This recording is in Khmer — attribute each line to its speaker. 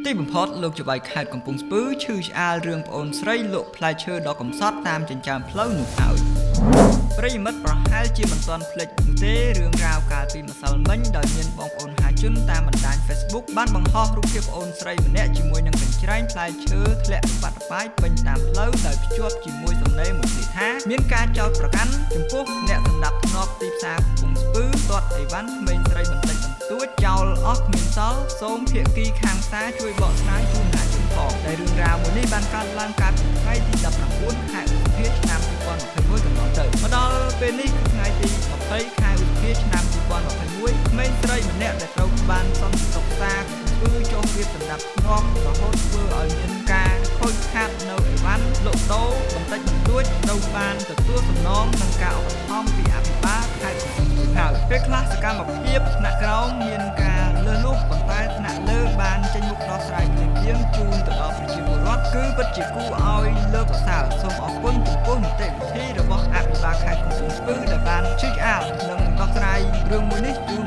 Speaker 1: ទីបំផុតលោកច្បាយខេត្តកំពង់ស្ពឺឈឺឆ្អាលរឿងប្អូនស្រីលក់ផ្លែឈើដ៏កំសត់តាមចិញ្ចើមផ្លូវនោះហើយប្រិយមិត្តប្រហែលជាមិនទាន់ភ្លេចនោះទេរឿងរ៉ាវកាលពីម្សិលមិញដោយមានបងប្អូនហាជនតាមបណ្ដាញ Facebook បានបង្ហោះរូបភាពប្អូនស្រីម្នាក់ជាមួយនឹងកញ្ច្រែងផ្លែឈើធ្លាក់បាត់តបាយពេញតាមផ្លូវដោយភ្ជាប់ជាមួយសំឡេងមួយទៀតថាមានការចោទប្រកាន់ចំពោះអ្នកសម្ដាប់ធ្នាប់ទីផ្សារកំពង់ស្ពឺទាត់អីវ៉ាន់ក្មេងស្រីបន្តិចបន្តួចចោលអស់គ្មានសល់សូមភាគីខាងផ្សារជួយបកស្រាយជូនហាជនផងដែលរឿងរ៉ាវមួយនេះបានកើតឡើងកាលពីថ្ងៃទី19ខែឧសភាឆ្នាំ2021កន្លងទៅមកដល់ពេលនេះថ្ងៃទី20ខែឧសភាឆ្នាំ2021ក្មេងស្រីម្នាក់ដែលត្រូវបានសន្តិសុខសាគឺចុះរៀបសម្ដាប់ធ្នាប់រហូតធ្វើឲ្យមានការខូចខាតនៅអីវ៉ាន់លក់ដូរបន្តិចបន្តួចត្រូវបានទទួលសំណងនឹងការឧបត្ថម្ភពីអភិបាលខេត្តកំពង់ស្ពឺហើយពេលខ្លះសកម្មភាពថ្នាក់ក្រោមមានការលើសលុបប៉ុន្តែថ្នាក់លើបានចេញមុខដោះស្រាយភ្លាមៗជូនទៅដល់ប្រជាពលរដ្ឋគឺពិតជាគួរឲ្យលើកសរសើរសូមអរគុណចំពោះនីតិវិធីរបស់អភិបាលខេត្តកំពង់ស្ពឺដែលបានជួយឆ្អាលនិងដោះស្រាយរឿងមួយនេះជូន